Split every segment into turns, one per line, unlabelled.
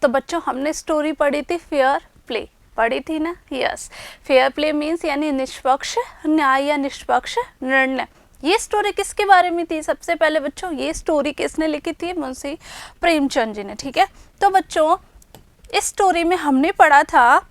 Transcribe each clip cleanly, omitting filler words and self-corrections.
तो बच्चों हमने स्टोरी पढ़ी थी फेयर प्ले, पढ़ी थी ना। यस, फेयर प्ले मीन्स यानी निष्पक्ष न्याय या निष्पक्ष निर्णय। ये स्टोरी किसके बारे में थी? सबसे पहले बच्चों ये स्टोरी किसने लिखी थी? मुंशी प्रेमचंद जी ने। ठीक है, तो बच्चों इस स्टोरी में हमने पढ़ा था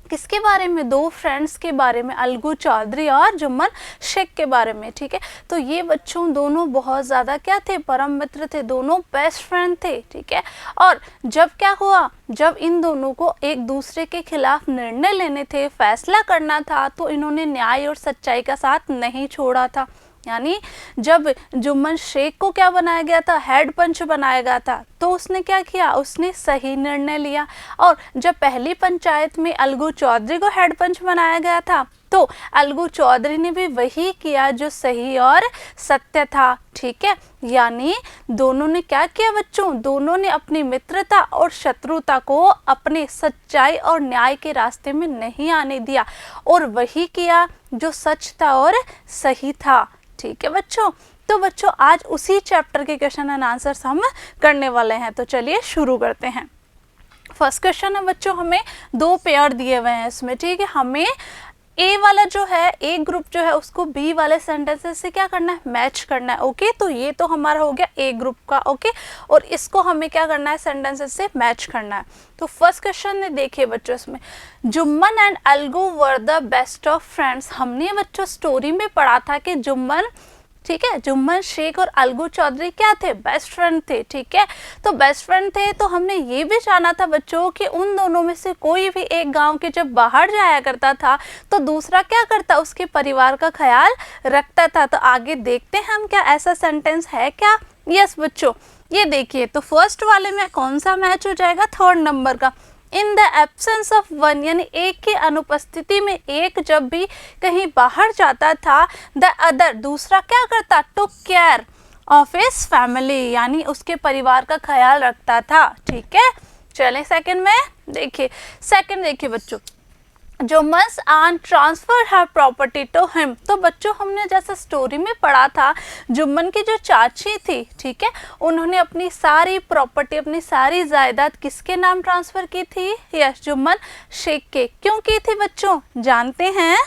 किसके बारे में? दो फ्रेंड्स के बारे में, अलगू चौधरी और जुम्मन शेख के बारे में। ठीक है, तो ये बच्चों दोनों बहुत ज़्यादा क्या थे? परम मित्र थे, दोनों बेस्ट फ्रेंड थे। ठीक है, और जब क्या हुआ, जब इन दोनों को एक दूसरे के खिलाफ निर्णय लेने थे, फैसला करना था, तो इन्होंने न्याय और सच्चाई का साथ नहीं छोड़ा था। यानी जब जुम्मन शेख को क्या बनाया गया था? हेड पंच बनाया गया था, तो उसने क्या किया? उसने सही निर्णय लिया। और जब पहली पंचायत में अलगू चौधरी को हेड पंच बनाया गया था, तो अलगू चौधरी ने भी वही किया जो सही और सत्य था। ठीक है, यानी दोनों ने क्या किया बच्चों? दोनों ने अपनी मित्रता और शत्रुता को अपने सच्चाई और न्याय के रास्ते में नहीं आने दिया, और वही किया जो सच था और सही था। ठीक है बच्चों, तो बच्चों आज उसी चैप्टर के क्वेश्चन एंड आंसर्स हम करने वाले हैं। तो चलिए शुरू करते हैं। फर्स्ट क्वेश्चन है बच्चों, हमें दो पेयर दिए हुए हैं इसमें। ठीक है, हमें ए वाला जो है, ए ग्रुप जो है, उसको बी वाले सेंटेंसेस से क्या करना है? मैच करना है। ओके, तो ये तो हमारा हो गया ए ग्रुप का। ओके, और इसको हमें क्या करना है? सेंटेंसेस से मैच करना है। तो फर्स्ट क्वेश्चन ने देखिए बच्चों, इसमें Jumman and Algu were the best of friends. हमने बच्चों स्टोरी में पढ़ा था कि जुम्मन, ठीक है, जुम्मन शेख और अलगू चौधरी क्या थे? बेस्ट फ्रेंड थे। ठीक है, तो बेस्ट फ्रेंड थे, तो हमने ये भी जाना था बच्चों कि उन दोनों में से कोई भी एक गांव के जब बाहर जाया करता था, तो दूसरा क्या करता? उसके परिवार का ख्याल रखता था। तो आगे देखते हैं हम, क्या ऐसा सेंटेंस है क्या? यस बच्चों, ये देखिए, तो फर्स्ट वाले में कौन सा मैच हो जाएगा? थर्ड नंबर का। In the absence of one, यानी एक की अनुपस्थिति में एक जब भी कहीं बाहर जाता था, द अदर, दूसरा क्या करता? Took care of his family, यानी उसके परिवार का ख्याल रखता था। ठीक है, चलें सेकंड में देखिए। सेकंड देखिए बच्चों, Jumman's aunt transfer her property to him. तो बच्चों हमने जैसा स्टोरी में पढ़ा था, जुम्मन की जो चाची थी, ठीक है, उन्होंने अपनी सारी प्रॉपर्टी, अपनी सारी जायदाद किसके नाम ट्रांसफर की थी? यस, जुम्मन शेख के। क्यों की थी बच्चों? जानते हैं?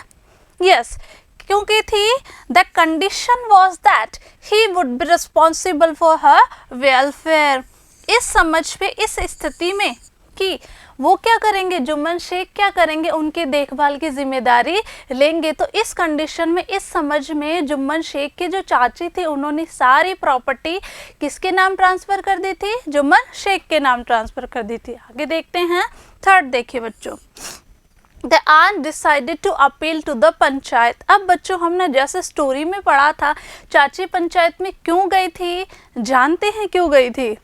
यस, क्योंकि थी the condition was that he would be responsible for her welfare. इस समझ पे, इस स्थिति में कि वो क्या करेंगे? जुम्मन शेख क्या करेंगे? उनके देखभाल की जिम्मेदारी लेंगे। तो इस कंडीशन में, इस समझ में जुम्मन शेख की जो चाची थी, उन्होंने सारी प्रॉपर्टी किसके नाम ट्रांसफर कर दी थी? जुम्मन शेख के नाम ट्रांसफर कर दी थी। आगे देखते हैं, थर्ड देखिए बच्चों, The aunt decided to appeal to the panchayat. अब बच्चों हमने जैसे स्टोरी में पढ़ा था, चाची पंचायत में क्यों गई थी? जानते हैं क्यों गई थी?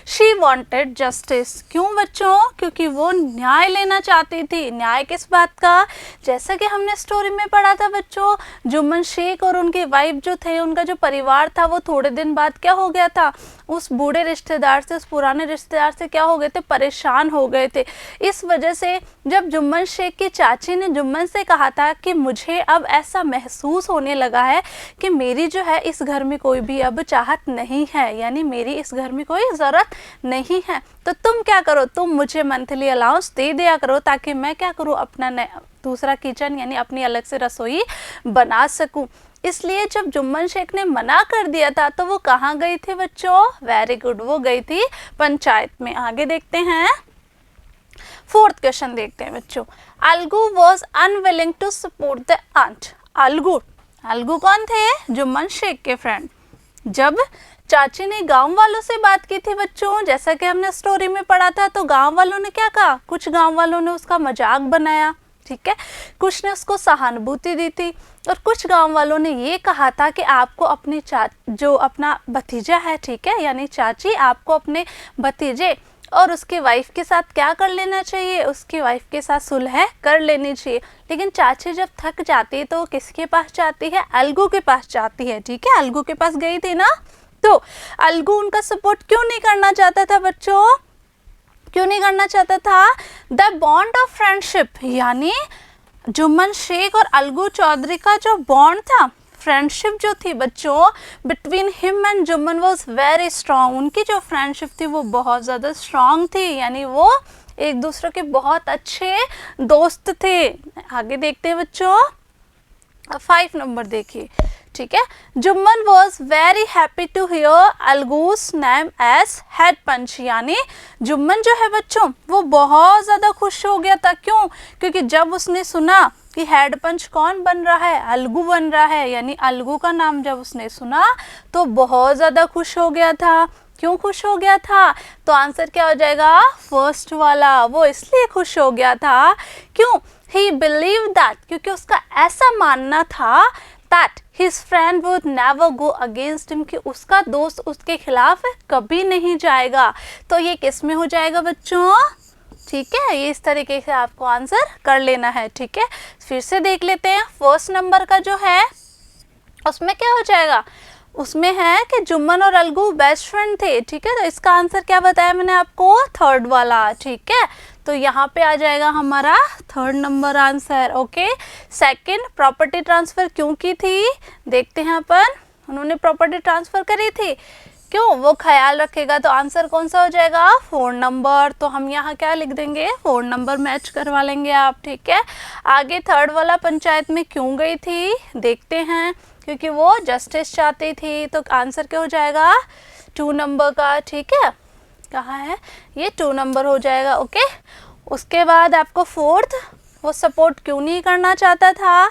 She wanted justice। क्यों बच्चों? क्योंकि वो न्याय लेना चाहती थी। न्याय किस बात का? जैसा कि हमने स्टोरी में पढ़ा था बच्चों, जुम्मन शेख और उनकी वाइफ जो थे, उनका जो परिवार था, वो थोड़े दिन बाद क्या हो गया था? उस बूढ़े रिश्तेदार से, उस पुराने रिश्तेदार से क्या हो गए थे? परेशान हो गए थे। इस वजह से जब जुम्मन शेख की चाची ने जुम्मन से कहा था कि मुझे अब ऐसा महसूस होने लगा है कि मेरी जो है इस घर में कोई भी अब चाहत नहीं है, यानी मेरी इस घर में कोई ज़रूरत नहीं है, तो तुम क्या करो? तुम मुझे मंथली अलाउंस दे दिया करो, ताकि मैं क्या करूँ? अपना दूसरा किचन, यानी अपनी अलग से रसोई बना सकूं। इसलिए जब जुम्मन शेख ने मना कर दिया था, तो वो कहाँ गई थी बच्चों? वेरी गुड, वो गई थी पंचायत में। आगे देखते हैं, फोर्थ क्वेश्चन देखते हैं बच्चों। Algu was unwilling to support the aunt. Algu कौन थे? जुम्मन शेख के फ्रेंड। जब चाची ने गांव वालों से बात की थी बच्चों, जैसा कि हमने स्टोरी में पढ़ा था, तो गांव वालों ने क्या कहा? कुछ गांव वालों ने उसका मजाक बनाया, ठीक है, कुछ ने उसको सहानुभूति दी थी, और कुछ गांव वालों ने ये कहा था कि आपको अपने जो अपना भतीजा है, ठीक है, यानी चाची, आपको अपने भतीजे और उसके वाइफ के साथ क्या कर लेना चाहिए? उसकी वाइफ के साथ सुलह कर लेनी चाहिए। लेकिन चाची जब थक जाती है, तो वो किसके पास जाती है? अलगू के पास जाती है। ठीक है, अलगू के पास गई थी ना। तो अलगू उनका सपोर्ट क्यों नहीं करना चाहता था बच्चों? क्यों नहीं करना चाहता था? द बॉन्ड ऑफ फ्रेंडशिप, यानी जुम्मन शेख और अलगू चौधरी का जो बॉन्ड था, फ्रेंडशिप जो थी बच्चों between him and Jumman was very strong. उनकी जो फ्रेंडशिप थी वो बहुत ज़्यादा स्ट्रांग थी, यानी वो एक दूसरे के बहुत अच्छे दोस्त थे। आगे देखते हैं बच्चों, 5 नंबर देखिए, ठीक है। Jumman was very happy to hear Algu's name as head panch, यानी जुम्मन जो है बच्चों वो बहुत ज़्यादा खुश हो गया था। क्यों? क्योंकि जब उसने सुना कि हेड पंच कौन बन रहा है, अलगू बन रहा है, यानी अलगू का नाम जब उसने सुना तो बहुत ज़्यादा खुश हो गया था। क्यों खुश हो गया था? तो आंसर क्या हो जाएगा? फर्स्ट वाला। वो इसलिए खुश हो गया था, क्यों? He believed that, क्योंकि उसका ऐसा मानना था that his friend would never go against him, कि उसका दोस्त उसके खिलाफ कभी नहीं जाएगा। तो ये किस में हो जाएगा बच्चों? ठीक है, ये इस तरीके से आपको आंसर कर लेना है। ठीक है, फिर से देख लेते हैं। फर्स्ट नंबर का जो है उसमें क्या हो जाएगा? उसमें है कि जुम्मन और अलगू बेस्ट फ्रेंड थे। ठीक है, तो इसका आंसर क्या बताया मैंने आपको? थर्ड वाला। ठीक है, तो यहाँ पे आ जाएगा हमारा third number answer. Okay, second, property transfer क्यों की थी? देखते हैं अपन। उन्होंने प्रॉपर्टी ट्रांसफ़र करी थी, क्यों? वो ख्याल रखेगा। तो आंसर कौन सा हो जाएगा? 4 नंबर। तो हम यहाँ क्या लिख देंगे? 4 नंबर मैच करवा लेंगे आप। ठीक है, आगे थर्ड वाला पंचायत में क्यों गई थी देखते हैं। क्योंकि वो जस्टिस चाहती थी, तो आंसर क्या हो जाएगा? 2 नंबर का। ठीक है, कहाँ है ये? 2 नंबर हो जाएगा। ओके, उसके बाद आपको फोर्थ, वो सपोर्ट क्यों नहीं करना चाहता था?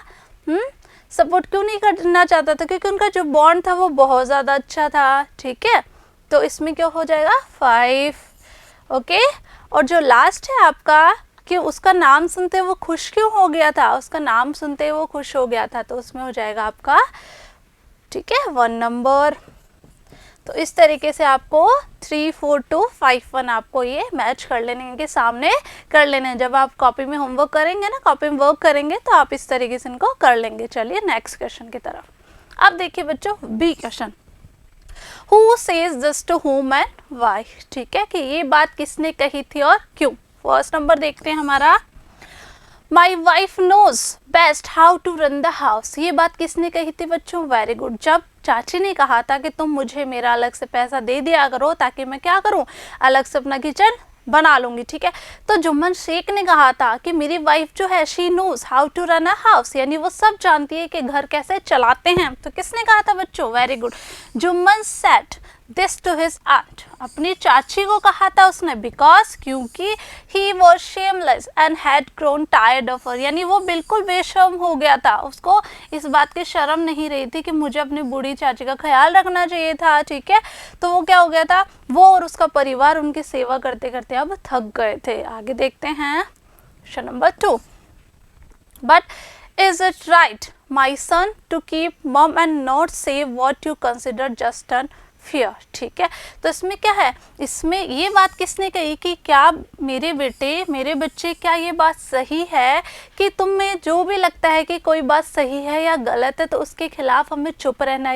सपोर्ट क्यों नहीं करना चाहता था? क्योंकि उनका जो बॉन्ड था वो बहुत ज़्यादा अच्छा था। ठीक है, तो इसमें क्या हो जाएगा? 5। ओके, और जो लास्ट है आपका कि उसका नाम सुनते वो खुश क्यों हो गया था? उसका नाम सुनते वो खुश हो गया था, तो उसमें हो जाएगा आपका, ठीक है, 1 नंबर। तो इस तरीके से आपको 3, 4, 2, 5, 1 आपको ये मैच कर लेने के सामने कर लेने। जब आप कॉपी में होमवर्क करेंगे ना, कॉपी में वर्क करेंगे, तो आप इस तरीके से इनको कर लेंगे। चलिए नेक्स्ट क्वेश्चन की तरफ। अब देखिए बच्चों, B question, who says this to whom and why? ठीक है, कि ये बात किसने कही थी और क्यों। फर्स्ट नंबर देखते हैं हमारा, my wife knows best how to run the house. ये बात किसने कही थी बच्चों? Very good. जब चाची ने कहा था कि तुम मुझे मेरा अलग से पैसा दे दिया करो ताकि मैं क्या करूं, अलग से अपना किचन बना लूंगी। ठीक है, तो जुम्मन शेख ने कहा था कि मेरी वाइफ जो है she knows how to run a house, यानी वो सब जानती है कि घर कैसे चलाते हैं। तो किसने कहा था बच्चों? Very good, Jumman said this to his aunt, अपनी चाची को कहा था उसने, बिकॉज क्योंकि he was shameless and had grown tired of her, यानी वो बिल्कुल बेशर्म हो गया था। उसको इस बात की शर्म नहीं रही थी कि मुझे अपनी बूढ़ी चाची का ख्याल रखना चाहिए था। ठीक है, तो वो क्या हो गया था, वो और उसका परिवार उनकी सेवा करते करते अब थक गए थे। आगे देखते हैं question number 2, but is it right my son to keep mum and not say what you consider just an fear? ठीक है, तो इसमें क्या है, इसमें ये बात किसने कही कि क्या मेरे बेटे, मेरे बच्चे, क्या ये बात सही है कि तुम्हें जो भी लगता है कि कोई बात सही है या गलत है तो उसके खिलाफ हमें चुप रहना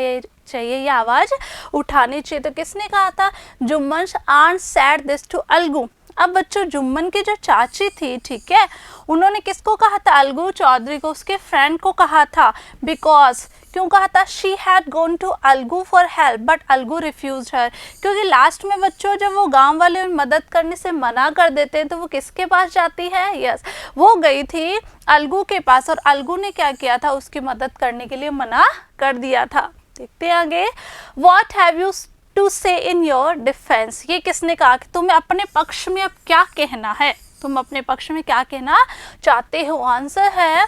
चाहिए या आवाज़ उठानी चाहिए? तो किसने कहा था? Jumman aunt said this to Algu. अब बच्चों, जुम्मन की जो चाची थी, ठीक है, उन्होंने किसको कहा था? अलगू चौधरी को, उसके फ्रेंड को कहा था। बिकॉज क्यों कहा था? She had gone to Algu for help but Algu refuse her, क्योंकि लास्ट में बच्चों जब वो गांव वाले मदद करने से मना कर देते हैं तो वो किसके पास जाती है? यस, वो गई थी अलगू के पास, और अलगू ने क्या किया था? उसकी मदद करने के लिए मना कर दिया था। देखते हैं आगे, व्हाट हैव यू टू से इन योर डिफेंस? ये किसने कहा कि तुम्हें अपने पक्ष में अब क्या कहना है? तुम अपने पक्ष में क्या कहना चाहते हो? आंसर है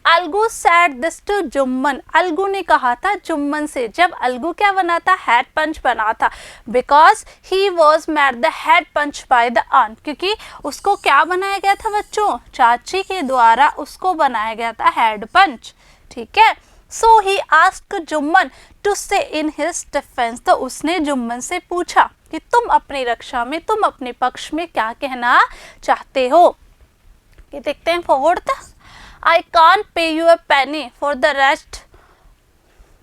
Algu said this to Jumman. Algu ने कहा था जुम्मन से, जब अलगू क्या बना था? हेड पंच बना था। Because he was made the head panch by the aunt, क्योंकि उसको क्या बनाया गया था बच्चों? चाची के द्वारा उसको बनाया गया था हेड पंच। ठीक है, so he asked Jumman to से इन हिज डिफेंस, तो उसने जुम्मन से पूछा कि तुम अपनी रक्षा में, तुम अपने पक्ष में क्या कहना चाहते हो? ये देखते हैं fourth, I can't pay you a penny for the rest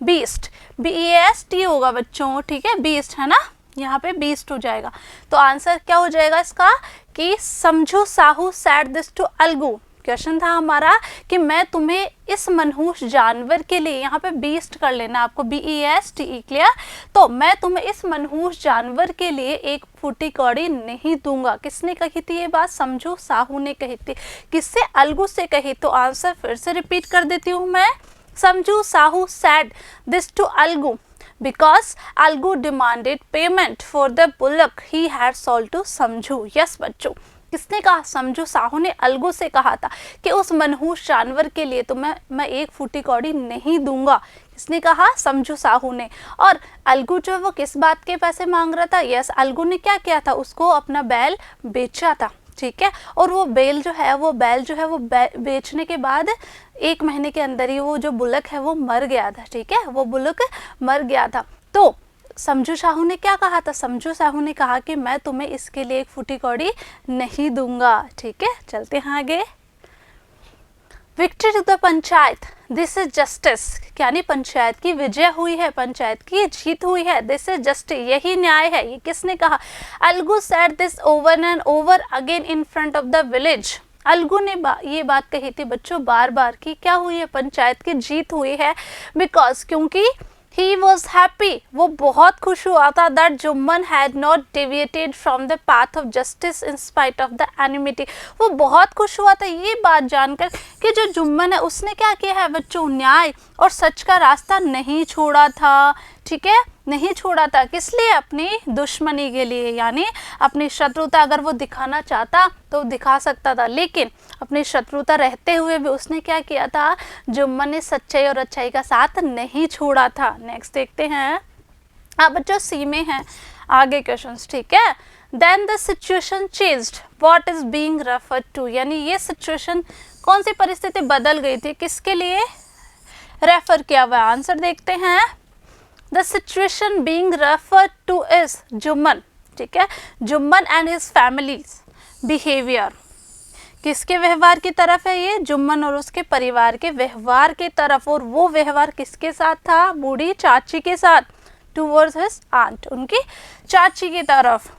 beast, BEAST होगा बच्चों। ठीक है, beast है ना, यहाँ पे beast हो जाएगा। तो आंसर क्या हो जाएगा इसका कि समझू Sahu said this to Algu, question था हमारा कि मैं तुम्हें इस मनहूस जानवर के लिए, यहाँ पे बीस्ट कर लेना आपको, BESTE, क्लियर। तो मैं तुम्हें इस मनहूस जानवर के लिए एक फूटी कौड़ी नहीं दूंगा। किसने कही थी ये बात? समझू साहू ने कही थी। किससे? अलगू से कही। तो आंसर फिर से रिपीट कर देती हूँ मैं। समझू Sahu said this to Algu because Algu demanded payment for the bullock he had sold to समझू। यस बच्चों, किसने कहा? समझू साहू ने अलगू से कहा था कि उस मनहूस जानवर के लिए तो मैं एक फूटी कौड़ी नहीं दूंगा। किसने कहा? समझू साहू ने। और अलगू जो है वो किस बात के पैसे मांग रहा था? यस, अलगू ने क्या किया था? उसको अपना बैल बेचा था, ठीक है। और वो बैल जो है वो बेचने के बाद 1 महीने के अंदर ही वो जो बुलक है वो मर गया था, ठीक है। वो बुलक मर गया था। तो समझू साहू ने क्या कहा था? समझू साहू ने कहा कि मैं तुम्हें इसके लिए एक फूटी कौड़ी नहीं दूंगा, ठीक है। चलते हैं आगे। Victory to the panchayat, this is justice, यानी पंचायत की विजय हुई है, पंचायत की जीत हुई है। दिस इज जस्टिस, यही न्याय है। ये किसने कहा? Algu said this over and over again in front of the village. Algu ने ये बात कही थी बच्चों बार बार कि क्या हुई है? पंचायत की जीत हुई है। बिकॉज, क्योंकि he was happy, वो बहुत खुश हुआ था that Jumman had not deviated from the path of justice in spite of the enmity। वो बहुत खुश हुआ था ये बात जानकर कि जो जुम्मन है उसने क्या किया है बच्चों? न्याय और सच का रास्ता नहीं छोड़ा था, ठीक है, नहीं छोड़ा था। किस लिए? अपनी दुश्मनी के लिए, यानी अपनी शत्रुता अगर वो दिखाना चाहता तो दिखा सकता था, लेकिन अपनी शत्रुता रहते हुए भी उसने क्या किया था? जुम्मन ने सच्चाई और अच्छाई का साथ नहीं छोड़ा था। नेक्स्ट देखते हैं। अब बच्चों सी में है आगे क्वेश्चंस, ठीक है। Then the situation changed, what is being referred to, यानी ये सिचुएशन, कौन सी परिस्थिति बदल गई थी, किसके लिए रेफर किया हुआ? आंसर देखते हैं। The situation being referred two is Jumman, ठीक है, Jumman and his families behaviour. किसके व्यवहार की तरफ है ये? जुम्मन और उसके परिवार के व्यवहार की तरफ। और वो व्यवहार किसके साथ था? बूढ़ी चाची के साथ। टूवर्ड्स हिज आंट, उनकी चाची की तरफ।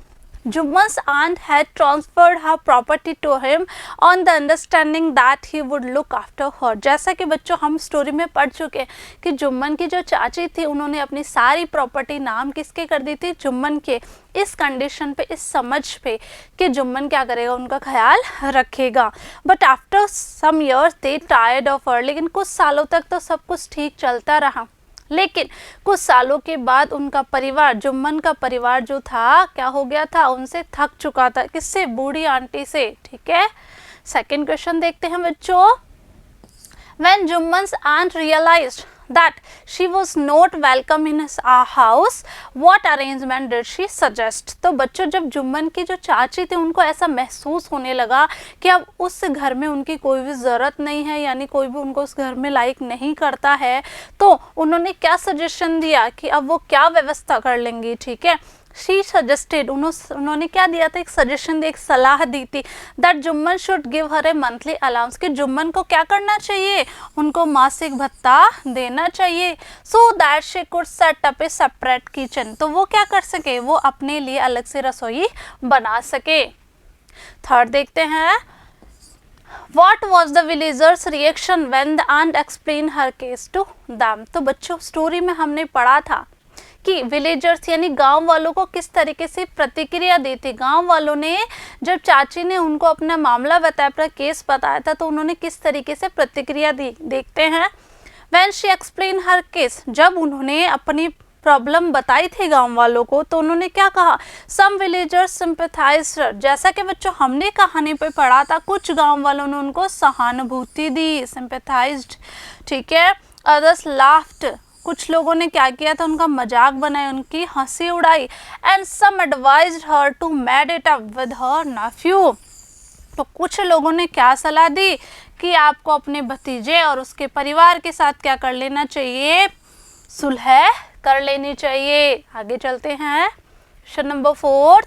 जुम्मन्स aunt had transferred her property to him on the understanding that he would look after her। जैसा कि बच्चों हम स्टोरी में पढ़ चुके हैं कि जुम्मन की जो चाची थी उन्होंने अपनी सारी प्रॉपर्टी नाम किसके कर दी थी? जुम्मन के। इस कंडीशन पे, इस समझ पे कि जुम्मन क्या करेगा? उनका ख्याल रखेगा। But after some years they tired of her, लेकिन कुछ सालों तक तो सब कुछ ठीक चलता रहा, लेकिन कुछ सालों के बाद उनका परिवार, जुम्मन का परिवार जो था क्या हो गया था? उनसे थक चुका था। किससे? बूढ़ी आंटी से, ठीक है। सेकंड क्वेश्चन देखते हैं बच्चों। When Jumman's aunt realized that she was not welcome in his house, what arrangement did she suggest? तो बच्चों जब जुम्मन की जो चाची थी उनको ऐसा महसूस होने लगा कि अब उस घर में उनकी कोई भी ज़रूरत नहीं है, यानी कोई भी उनको उस घर में लाइक नहीं करता है, तो उन्होंने क्या सजेशन दिया कि अब वो क्या व्यवस्था कर लेंगी, ठीक है। She suggested, उन्होंने क्या दिया था? एक सजेशन दी, एक सलाह दी थी that Jumman should give her a monthly allowance, कि जुम्मन को क्या करना चाहिए? उनको मासिक भत्ता देना चाहिए। So that she could set up a separate kitchen, तो वो क्या कर सके? वो अपने लिए अलग से रसोई बना सके। थर्ड देखते हैं। What was the villagers' reaction when the aunt explained her case to them? तो बच्चों स्टोरी में हमने पढ़ा था कि विलेजर्स यानी गांव वालों को किस तरीके से प्रतिक्रिया दी थी। गांव वालों ने जब चाची ने उनको अपना मामला बताया, अपना केस बताया था, तो उन्होंने किस तरीके से प्रतिक्रिया दी देखते हैं। When she explained her case, जब उन्होंने अपनी प्रॉब्लम बताई थी गांव वालों को, तो उन्होंने क्या कहा? Some villagers sympathized her, जैसा कि बच्चों हमने कहानी पे पढ़ा था, कुछ गांव वालों ने उनको सहानुभूति दी, sympathized, ठीक है। Others laughed, कुछ लोगों ने क्या किया था? उनका मजाक बनाया, उनकी हंसी उड़ाई। And some advised her to made it up with her nephew, तो कुछ लोगों ने क्या सलाह दी कि आपको अपने भतीजे और उसके परिवार के साथ क्या कर लेना चाहिए? सुलह कर लेनी चाहिए। आगे चलते हैं। Question number 4,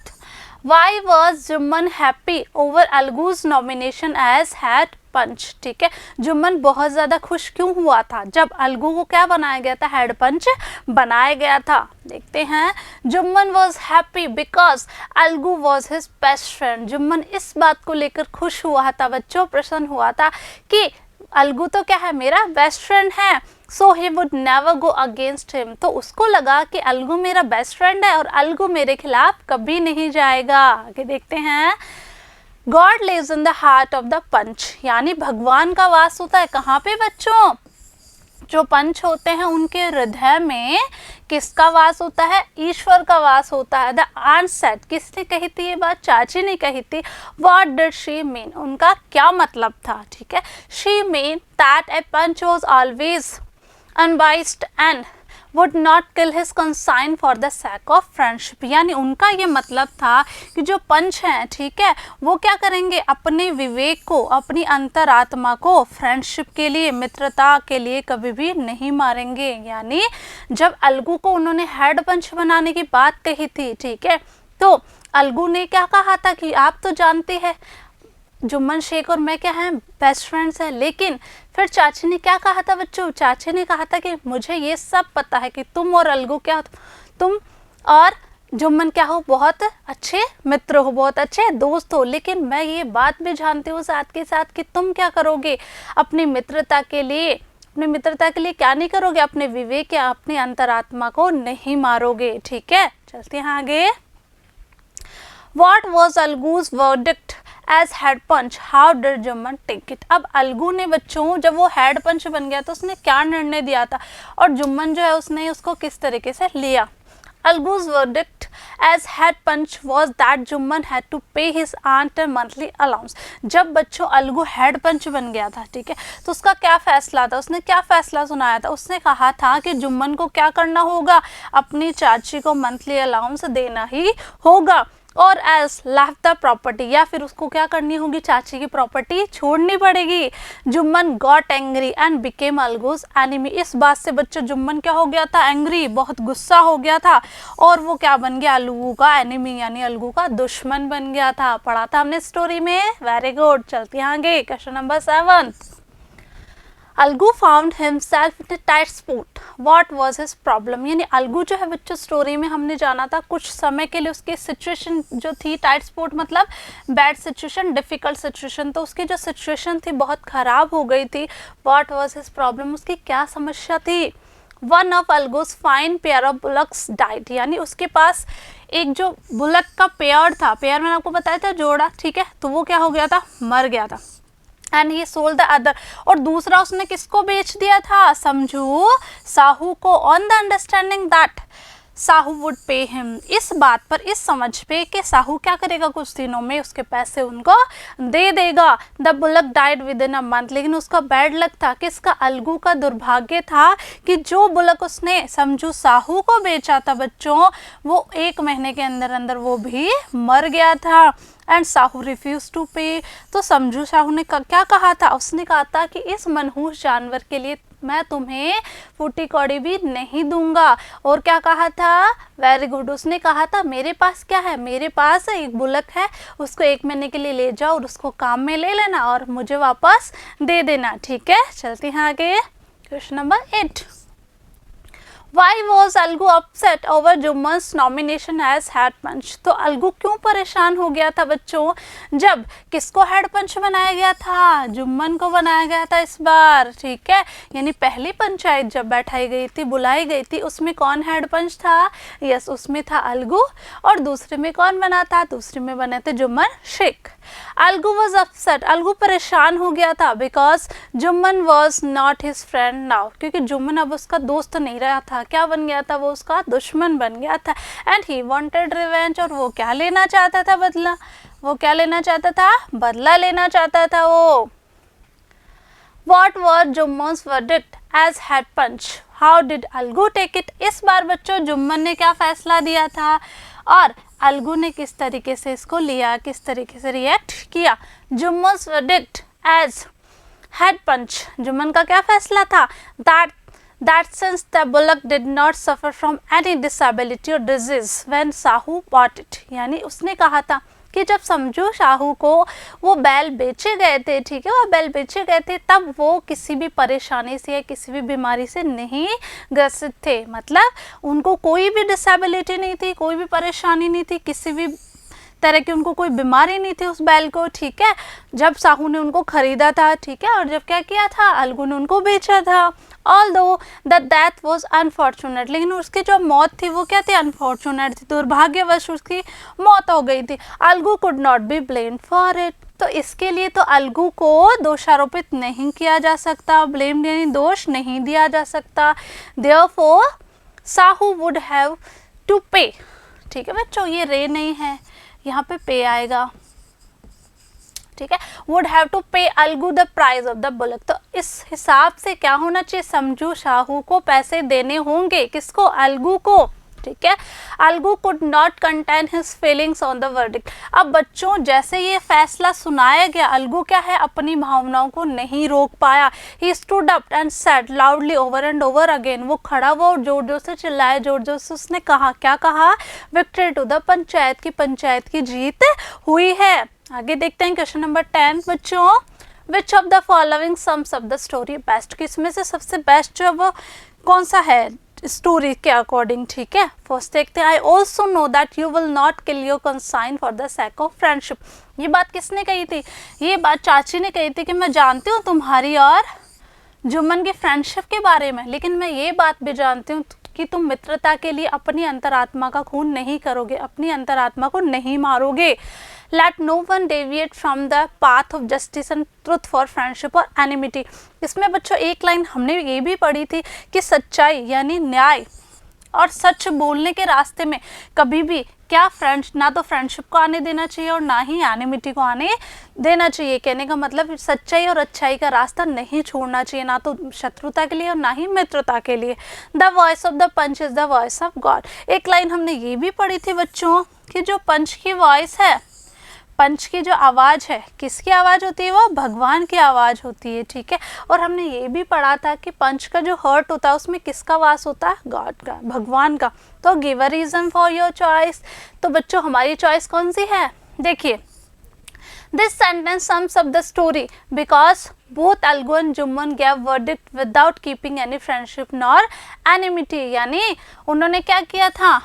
Why was Jumman happy over Algu's nomination as head पंच, ठीक है। जुम्मन बहुत ज़्यादा खुश क्यों हुआ था जब अलगू को क्या बनाया गया था, हेड पंच बनाया गया था। देखते हैं, Jumman was happy because Algu was his best friend. Jumman इस बात को लेकर खुश हुआ था बच्चों, प्रसन्न हुआ था कि अलगू तो क्या है, मेरा बेस्ट फ्रेंड है। So he would never go against him, तो उसको लगा कि अलगू मेरा बेस्ट फ्रेंड है और अलगू मेरे खिलाफ कभी नहीं जाएगा। आगे देखते हैं, God lives in the heart of the panch, यानी भगवान का वास होता है कहाँ पे बच्चों, जो पंच होते हैं उनके हृदय में किसका वास होता है, ईश्वर का वास होता है। द आंट सेड, किसने कही थी ये बात, चाची ने कही थी। व्हाट डिड शी मीन, उनका क्या मतलब था, ठीक है। She mean that a panch was always unbiased and would not kill his consign for the sake of friendship, यानी उनका ये मतलब था कि जो पंच हैं, ठीक है, वो क्या करेंगे, अपने विवेक को, अपनी अंतरात्मा को फ्रेंडशिप के लिए, मित्रता के लिए कभी भी नहीं मारेंगे। यानी जब अलगू को उन्होंने हेड पंच बनाने की बात कही थी, ठीक है, तो अलगू ने क्या कहा था कि आप तो जानते हैं जुम्मन शेख और मैं क्या हैं, बेस्ट फ्रेंड्स हैं। लेकिन फिर चाची ने क्या कहा था बच्चों, चाची ने कहा था कि मुझे ये सब पता है कि तुम और अलगू क्या हो, तुम और जुम्मन क्या हो, बहुत अच्छे मित्र हो, बहुत अच्छे दोस्त हो। लेकिन मैं ये बात भी जानती हूँ साथ के साथ कि तुम क्या करोगे अपनी मित्रता के लिए, अपनी मित्रता के लिए क्या नहीं करोगे, अपने विवेक या अपनी अंतरात्मा को नहीं मारोगे, ठीक है। चलते हैं आगे। What was अलगू's verdict as head punch? How did Jumman take it? अब अलगू ने बच्चों जब वो हेड पंच बन गया तो उसने क्या निर्णय दिया था और जुम्मन जो है उसने उसको किस तरीके से लिया। अलगू's verdict as head punch was that Jumman had to pay his aunt a monthly allowance। जब बच्चों अलगू हेड पंच बन गया था, ठीक है, तो उसका क्या फैसला था, उसने क्या फैसला सुनाया था, उसने कहा था कि जुम्मन को क्या करना होगा, अपनी चाची को मंथली अलाउंस देना ही होगा और एल्स लेफ्ट द प्रॉपर्टी, या फिर उसको क्या करनी होगी, चाची की प्रॉपर्टी छोड़नी पड़ेगी। Jumman got angry and became Algu's enemy. इस बात से बच्चों जुम्मन क्या हो गया था, एंग्री, बहुत गुस्सा हो गया था और वो क्या बन गया, अलगू का एनिमी, यानी अलगू का दुश्मन बन गया था। पढ़ा था हमने स्टोरी में, वेरी गुड। चलते हैं आगे, question number 7। Algu found himself in a tight spot, what was his problem. यानी अलगू जो है बच्चों स्टोरी में हमने जाना था कुछ समय के लिए उसकी सिचुएशन जो थी, टाइट स्पॉट मतलब बैड सिचुएशन, डिफिकल्ट सिचुएशन, तो उसकी जो सिचुएशन थी बहुत ख़राब हो गई थी। व्हाट वाज हिज प्रॉब्लम, उसकी क्या समस्या थी। One of Algu's fine pair of bullocks died, यानी उसके पास एक जो बुलक का पेयर था, पेयर मैंने आपको बताया था जोड़ा, ठीक है, तो वो क्या हो गया था, मर गया था। And he sold the other, और दूसरा उसने किसको बेच दिया था, समझू साहू को, on the understanding that Sahu would pay him, इस बात पर, इस समझ पे कि साहू क्या करेगा, कुछ दिनों में उसके पैसे उनको दे देगा। The bullock died with in a month, लेकिन उसका बैड लक था, किसका, अलगू का दुर्भाग्य था कि जो बुलक उसने समझू साहू को बेचा था बच्चों, वो 1 महीने के अंदर अंदर वो भी मर गया था। एंड साहू रिफ्यूज टू पे, तो समझू साहू ने क्या कहा था, उसने कहा था कि इस मनहूस जानवर के लिए मैं तुम्हें फूटी कौड़ी भी नहीं दूंगा। और क्या कहा था, वेरी गुड, उसने कहा था मेरे पास क्या है, मेरे पास एक बुलक है, उसको 1 महीने के लिए ले जाओ और उसको काम में ले लेना और मुझे वापस दे देना, ठीक है। चलते हैं आगे, question number 8। Why was Algu upset over जुम्मन्स nomination as head punch? तो अलगू क्यों परेशान हो गया था बच्चों जब किसको हेड पंच बनाया गया था, जुम्मन को बनाया गया था इस बार, ठीक है। यानी पहली पंचायत जब बैठाई गई थी, बुलाई गई थी, उसमें कौन हेड पंच था, यस उसमें था अलगू, और दूसरे में कौन बना था, दूसरे में बने थे जुम्मन शेख। अलगू वॉज अपसेट, अलगू परेशान हो गया था because Jumman was not his friend now, क्योंकि जुम्मन अब उसका दोस्त नहीं रहा था, क्या बन गया था, वो उसका दुश्मन बन गया था। एंड ही वांटेड रिवेंज, और वो क्या लेना चाहता था, बदला, वो क्या लेना चाहता था, बदला लेना चाहता था वो। What was जुम्मन्स verdict as head punch? How did Algu take it? इस बार बच्चों जुम्मन ने क्या फैसला दिया था और अलगू ने किस तरीके से इसको लिया, किस तरीके से रिएक्ट किया। जुम्मन्स verdict as head punch, Jumman का क्या फैसला था, that since the bullock did not suffer from any disability or disease when Sahu bought it, यानी उसने कहा था कि जब समझू साहू को वो बैल बेचे गए थे, ठीक है, वो बैल बेचे गए थे, तब वो किसी भी परेशानी से या किसी भी बीमारी से नहीं ग्रसित थे। मतलब उनको कोई भी डिसेबिलिटी नहीं थी, कोई भी परेशानी नहीं थी, किसी भी तरह की उनको कोई बीमारी नहीं थी उस बैल को, ठीक है, जब साहू ने उनको खरीदा था, ठीक है, और जब क्या किया था, अलगू ने उनको बेचा था। Although the death was unfortunate, लेकिन उसकी जो मौत थी वो क्या थी, अनफॉर्चुनेट थी, दुर्भाग्यवश उसकी मौत हो गई थी। Algu could not be blamed for it, तो इसके लिए तो अलगू को दोषारोपित नहीं किया जा सकता, ब्लेम यानी दोष नहीं दिया जा सकता। Therefore Sahu would have to pay, ठीक है बच्चों, ये रे नहीं है, यहाँ पे पे आएगा, ठीक है, वुड हैव टू पे Algu the price of the bullock. तो इस हिसाब से क्या होना चाहिए, समझू साहू को पैसे देने होंगे, किसको, अलगू को, ठीक है। Algu could not contain his feelings on the verdict. अब बच्चों जैसे ये फैसला सुनाया गया, अलगू क्या है, अपनी भावनाओं को नहीं रोक पाया। He stood up and said loudly over and over again, वो खड़ा हुआ और जोर जोर से चिल्लाया, जोर जोर से उसने कहा, क्या कहा, विक्ट्री टू द पंचायत की जीत हुई है। आगे देखते हैं क्वेश्चन नंबर 10 बच्चों, which of the following sums up the story best, किसमें से सबसे बेस्ट जो वो कौन सा है स्टोरी के अकॉर्डिंग, ठीक है। फर्स्ट देखते हैं, I also know that you will not kill your consign for the sake of friendship. ये बात किसने कही थी, ये बात चाची ने कही थी कि मैं जानती हूँ तुम्हारी और जुम्मन की फ्रेंडशिप के बारे में, लेकिन मैं ये बात भी जानती हूँ कि तुम मित्रता के लिए अपनी अंतरात्मा का खून नहीं करोगे, अपनी अंतरात्मा को नहीं मारोगे। Let no one deviate from the path of justice and truth for friendship or enmity। इसमें बच्चों एक लाइन हमने ये भी पढ़ी थी कि सच्चाई यानी न्याय और सच बोलने के रास्ते में कभी भी क्या फ्रेंड्स ना तो फ्रेंडशिप को आने देना चाहिए और ना ही एनिमिटी को आने देना चाहिए। कहने का मतलब सच्चाई और अच्छाई का रास्ता नहीं छोड़ना चाहिए, ना तो शत्रुता के लिए और ना ही मित्रता के लिए। The voice of the panch is the voice of God. एक लाइन हमने ये भी पढ़ी थी बच्चों कि जो पंच की वॉइस है, पंच की जो आवाज़ है, किसकी आवाज़ होती है, वो भगवान की आवाज़ होती है, ठीक है। और हमने ये भी पढ़ा था कि पंच का जो हर्ट होता है उसमें किसका वास होता है, गॉड का, भगवान का। तो give a reason for your choice. तो बच्चों हमारी चॉइस कौन सी है, देखिए, this sentence sums up the story because both Algu and Jumman gave verdict without keeping any friendship nor enmity. यानी उन्होंने क्या किया था,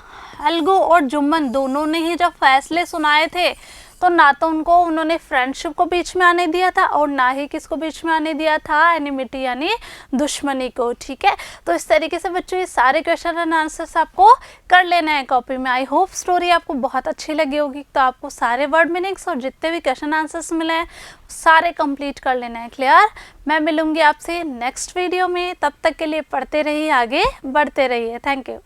अलगू और जुम्मन दोनों ने ही जब फैसले सुनाए थे तो ना तो उनको उन्होंने फ्रेंडशिप को बीच में आने दिया था और ना ही किसको बीच में आने दिया था, एनिमिटी यानी दुश्मनी को, ठीक है। तो इस तरीके से बच्चों ये सारे क्वेश्चन एंड आंसर्स आपको कर लेना है कॉपी में। आई होप स्टोरी आपको बहुत अच्छी लगी होगी। तो आपको सारे वर्ड मीनिंग्स और जितने भी क्वेश्चन आंसर्स मिले हैं सारे कंप्लीट कर लेना है, क्लियर। मैं मिलूंगी आपसे नेक्स्ट वीडियो में, तब तक के लिए पढ़ते रहिए, आगे बढ़ते रहिए। Thank you.